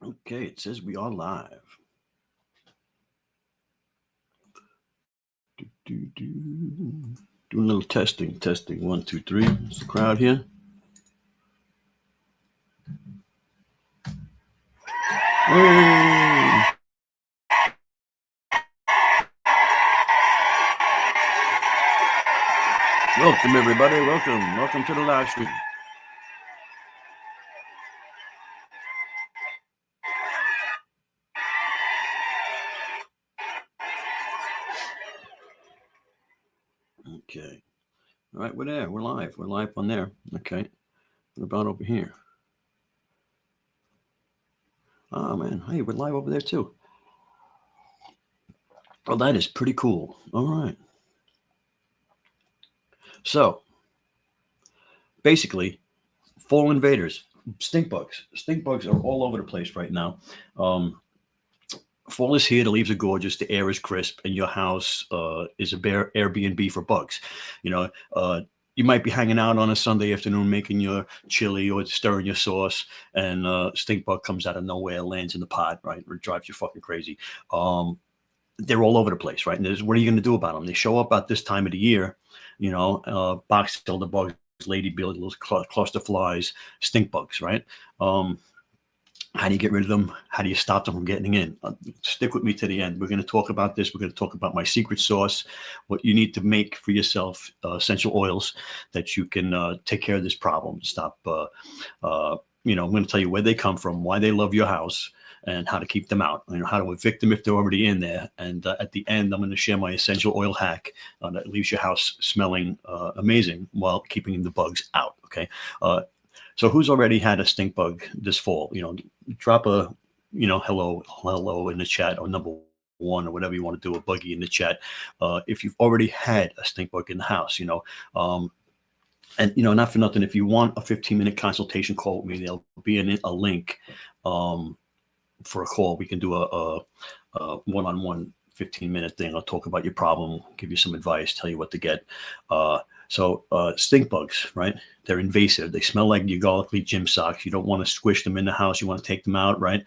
Okay, it says we are live. Doing a little testing. Testing. 1, 2, 3. Is the crowd here? Hey! Welcome, everybody. Welcome to the live stream. Okay. All right, we're there. We're live. We're live on there. Okay. What about over here? Oh, man. Hey, we're live over there, too. Well, that is pretty cool. All right. So, basically, fall invaders, stink bugs. Stink bugs are all over the place right now. Fall is here. The leaves are gorgeous. The air is crisp, and your house is a bare Airbnb for bugs. You know, you might be hanging out on a Sunday afternoon making your chili or stirring your sauce, and stink bug comes out of nowhere, lands in the pot, right? Or it drives you fucking crazy. They're all over the place, right? And what are you going to do about them? They show up at this time of the year, box elder bugs, lady beetles, cluster flies, stink bugs, right? How do you get rid of them? How do you stop them from getting in? Stick with me to the end. We're going to talk about this. We're going to talk about my secret sauce, what you need to make for yourself, essential oils that you can take care of this problem. Stop. I'm going to tell you where they come from, why they love your house, and how to keep them out. How to evict them if they're already in there. And at the end, I'm going to share my essential oil hack that leaves your house smelling amazing while keeping the bugs out. Okay. So who's already had a stink bug this fall? Drop a, hello in the chat, or number one, or whatever you want to do, a buggy in the chat. If you've already had a stink bug in the house, and not for nothing, if you want a 15-minute consultation call with me, there'll be a link for a call. We can do a one-on-one 15-minute thing. I'll talk about your problem, give you some advice, tell you what to get. So stink bugs, right? They're invasive. They smell like your garlic leaf gym socks. You don't want to squish them in the house. You want to take them out, right?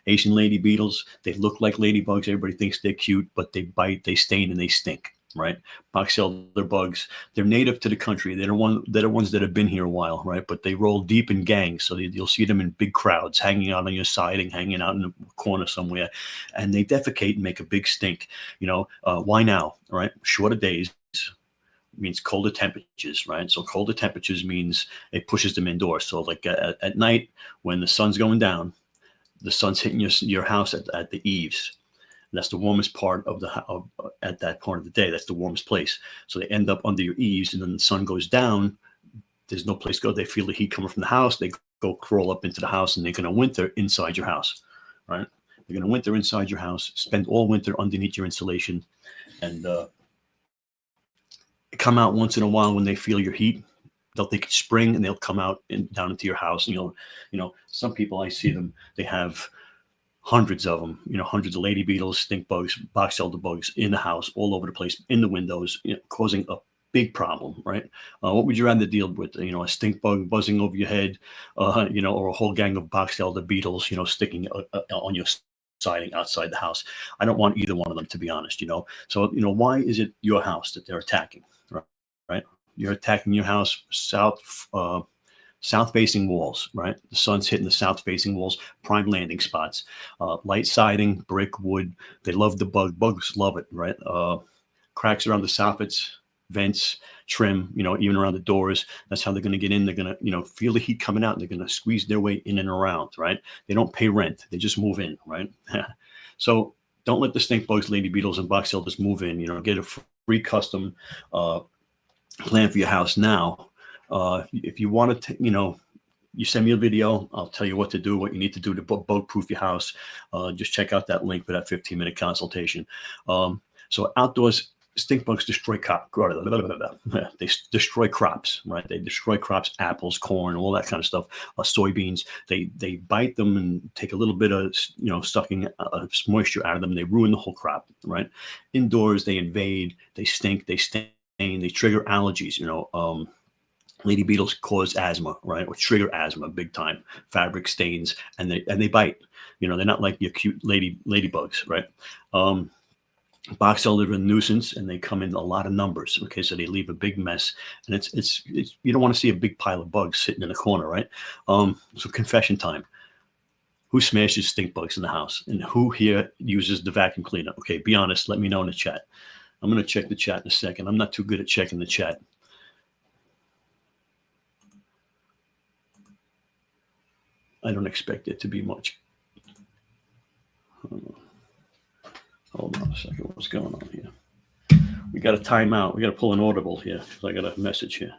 Asian lady beetles, they look like ladybugs. Everybody thinks they're cute, but they bite, they stain, and they stink, right? Box elder bugs, they're native to the country. They're the ones that have been here a while, right? But they roll deep in gangs, so you'll see them in big crowds, hanging out on your siding, hanging out in a corner somewhere, and they defecate and make a big stink. Why now? All right, shorter days means colder temperatures, right? So colder temperatures means it pushes them indoors. So like at night when the sun's going down, the sun's hitting your house at the eaves. That's the warmest part of at that part of the day. That's the warmest place. So they end up under your eaves, and then the sun goes down. There's no place to go. They feel the heat coming from the house. They go crawl up into the house, and they're going to winter inside your house, right? They're going to winter inside your house, spend all winter underneath your insulation, and come out once in a while when they feel your heat. They'll think it's spring, and they'll come out down into your house. Some people, I see them, they have hundreds of them, hundreds of lady beetles, stink bugs, box elder bugs in the house, all over the place, in the windows, causing a big problem, right? What would you rather deal with? A stink bug buzzing over your head, or a whole gang of box elder beetles, sticking on your siding outside the house? I don't want either one of them, to be honest. So why is it your house that they're attacking? Right? You're attacking your house south facing walls, right? The sun's hitting the south facing walls, prime landing spots, light siding, brick, wood. They love the bugs love it, right? Cracks around the soffits, vents, trim, even around the doors. That's how they're going to get in. They're going to, feel the heat coming out, and they're going to squeeze their way in and around, right? They don't pay rent. They just move in, right? So don't let the stink bugs, lady beetles, and box elders move in. Get a free custom plan for your house now. If you want to, you send me a video. I'll tell you what to do, what you need to do to bug proof your house. Just check out that link for that 15-minute consultation. So outdoors, stink bugs destroy they destroy crops, right? They destroy crops, apples, corn, all that kind of stuff, soybeans. They bite them and take a little bit of, sucking moisture out of them. They ruin the whole crop, right? Indoors, they invade, they stink, they stain, they trigger allergies, Lady beetles cause asthma, right, or trigger asthma big time. Fabric stains, and they bite. They're not like your cute ladybugs, right? Um, Box elder are a nuisance, and they come in a lot of numbers. Okay, so they leave a big mess, and it's you don't want to see a big pile of bugs sitting in a corner, right? So confession time. Who smashes stink bugs in the house, and who here uses the vacuum cleaner? Okay, be honest. Let me know in the chat. I'm going to check the chat in a second. I'm not too good at checking the chat. I don't expect it to be much. Hold on a second. What's going on here? We got a timeout. We got to pull an audible here because I got a message here.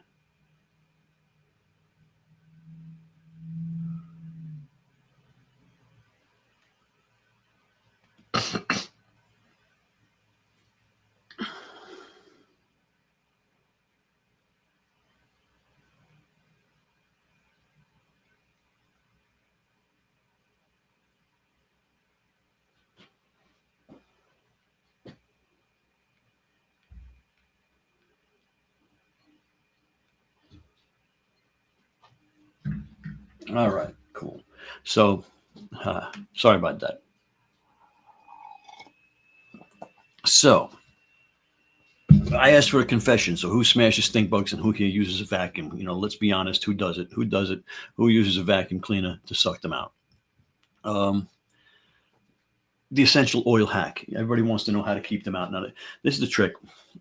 All right, cool. So, sorry about that. So, I asked for a confession. So, who smashes stink bugs and who here uses a vacuum? Let's be honest. Who does it? Who does it? Who uses a vacuum cleaner to suck them out? The essential oil hack. Everybody wants to know how to keep them out. Now, this is the trick.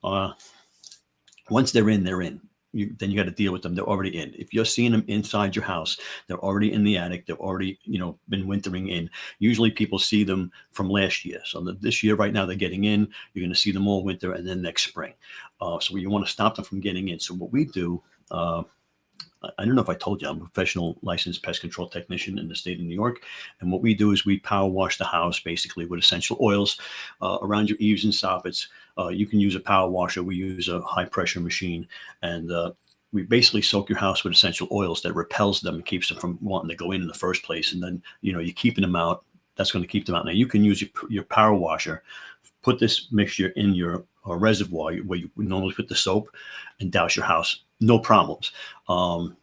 Once they're in, they're in. Then you got to deal with them. They're already in. If you're seeing them inside your house, they're already in the attic. They're already, been wintering in. Usually people see them from last year. So this year, right now, they're getting in. You're going to see them all winter and then next spring. So you want to stop them from getting in. So what we do, I don't know if I told you, I'm a professional licensed pest control technician in the state of New York. And what we do is we power wash the house basically with essential oils around your eaves and soffits. You can use a power washer. We use a high pressure machine, and we basically soak your house with essential oils that repels them and keeps them from wanting to go in the first place. And then, you're keeping them out. That's going to keep them out. Now you can use your power washer, put this mixture in your reservoir where you would normally put the soap, and douse your house. No problems. And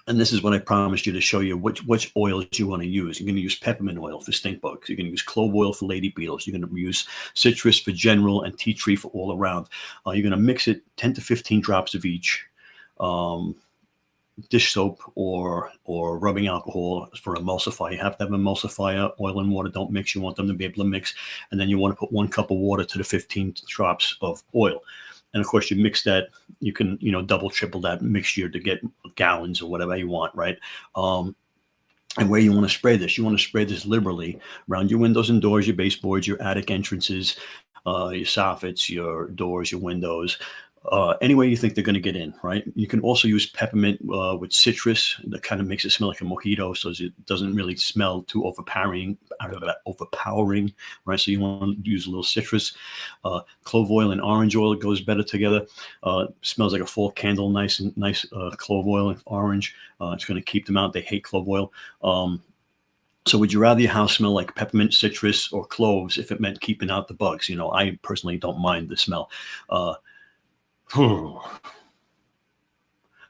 this is what I promised you to show you which oils you want to use. You're going to use peppermint oil for stink bugs. You're going to use clove oil for lady beetles. You're going to use citrus for general and tea tree for all around. You're going to mix it 10 to 15 drops of each. Dish soap or rubbing alcohol for emulsifier. You have to have an emulsifier. Oil and water don't mix. You want them to be able to mix. And then you want to put 1 cup of water to the 15 drops of oil. And of course, you mix that. You can, double, triple that mixture to get gallons or whatever you want, right? And where you want to spray this, you want to spray this liberally around your windows and doors, your baseboards, your attic entrances, your soffits, your doors, your windows. Any way you think they're going to get in, right? You can also use peppermint with citrus. That kind of makes it smell like a mojito, so it doesn't really smell too overpowering, right? So you want to use a little citrus. Clove oil and orange oil goes better together. Smells like a fall candle, nice clove oil and orange. It's going to keep them out. They hate clove oil. So would you rather your house smell like peppermint, citrus, or cloves if it meant keeping out the bugs? I personally don't mind the smell.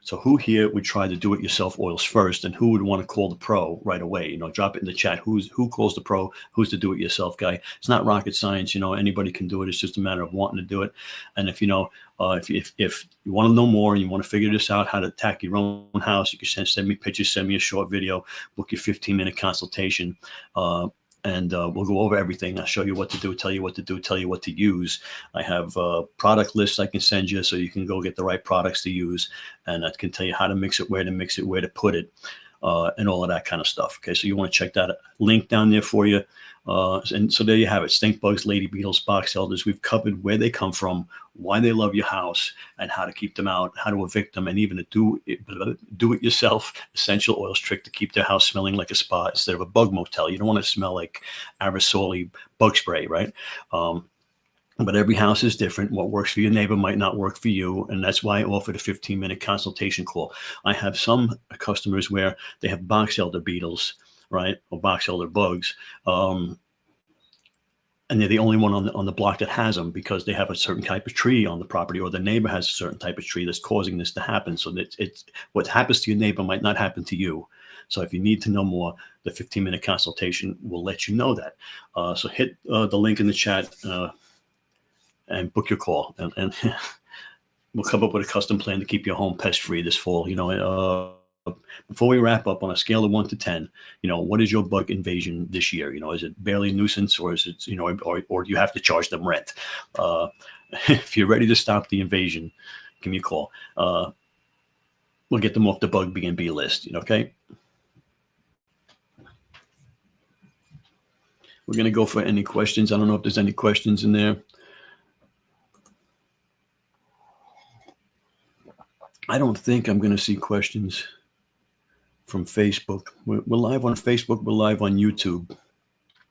So who here would try the do-it-yourself oils first, and who would want to call the pro right away? Drop it in the chat. Who calls the pro? Who's the do-it-yourself guy? It's not rocket science. Anybody can do it. It's just a matter of wanting to do it. And if if you want to know more and you want to figure this out, how to attack your own house, you can send me pictures, send me a short video, book your 15-minute consultation. And we'll go over everything. I'll show you what to do, tell you what to do, tell you what to use. I have product lists I can send you so you can go get the right products to use. And I can tell you how to mix it, where to put it, and all of that kind of stuff. Okay, so you want to check that link down there for you. And so there you have it. Stink bugs, lady beetles, box elders. We've covered where they come from, why they love your house, and how to keep them out, how to evict them, and even a do-it-yourself essential oils trick to keep their house smelling like a spa instead of a bug motel. You don't want to smell like aerosol bug spray, right? But every house is different. What works for your neighbor might not work for you. And that's why I offered a 15-minute consultation call. I have some customers where they have box elder beetles, right? Or box elder bugs. and they're the only one on the block that has them because they have a certain type of tree on the property, or the neighbor has a certain type of tree that's causing this to happen. So that it's what happens to your neighbor might not happen to you. So if you need to know more, the 15-minute consultation will let you know that. So hit the link in the chat and book your call, and we'll come up with a custom plan to keep your home pest free this fall. Before we wrap up, on a scale of 1 to 10, what is your bug invasion this year? Is it barely a nuisance, or is it, or do you have to charge them rent? If you're ready to stop the invasion, give me a call. We'll get them off the bug B&B list. Okay. We're going to go for any questions. I don't know if there's any questions in there. I don't think I'm going to see questions from Facebook. We're live on Facebook. We're live on YouTube.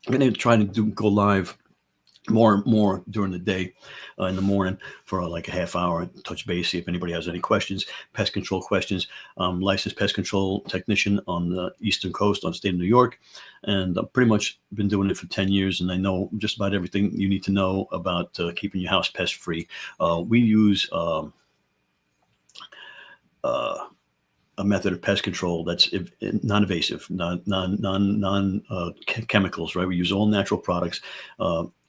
I'm going to try to go live more during the day, in the morning, for like a half hour, touch base, see if anybody has any questions, pest control questions. Licensed pest control technician on the Eastern Coast, on state of New York, and I've pretty much been doing it for 10 years, and I know just about everything you need to know about keeping your house pest free. We use a method of pest control that's non-invasive, chemicals, right? We use all natural products.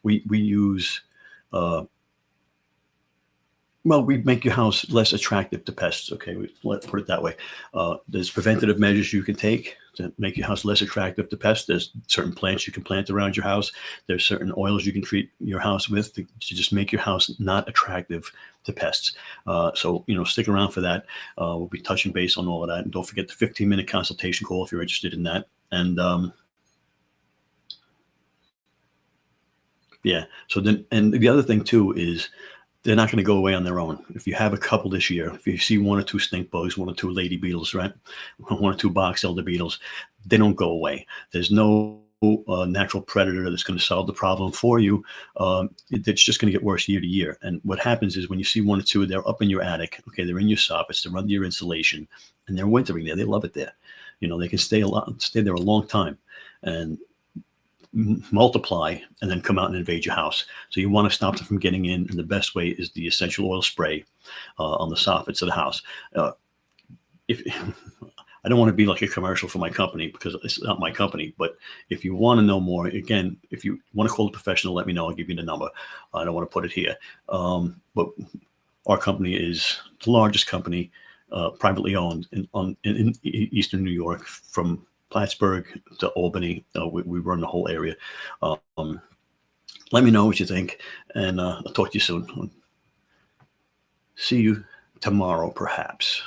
We use, we make your house less attractive to pests. Okay, let's put it that way. There's preventative measures you can take to make your house less attractive to pests. There's certain plants you can plant around your house. There's certain oils you can treat your house with to just make your house not attractive to pests. So, stick around for that. We'll be touching base on all of that. And don't forget the 15-minute consultation call if you're interested in that. And yeah. So then, and the other thing too is they're not going to go away on their own. If you have a couple this year, if you see 1 or 2 stink bugs, 1 or 2 lady beetles, right, 1 or 2 box elder beetles, they don't go away. There's no natural predator that's going to solve the problem for you. It's just going to get worse year to year. And what happens is when you see 1 or 2, they're up in your attic. Okay, they're in your soffits, they're under your insulation, and they're wintering there. They love it there. They can stay there a long time, and multiply, and then come out and invade your house. So you want to stop them from getting in, and the best way is the essential oil spray on the soffits of the house. If I don't want to be like a commercial for my company, because it's not my company, but if you want to know more, again, if you want to call a professional, let me know. I'll give you the number. I don't want to put it here, but our company is the largest company, privately owned in Eastern New York, from Plattsburgh to Albany. We run the whole area. Let me know what you think, and I'll talk to you soon. See you tomorrow, perhaps.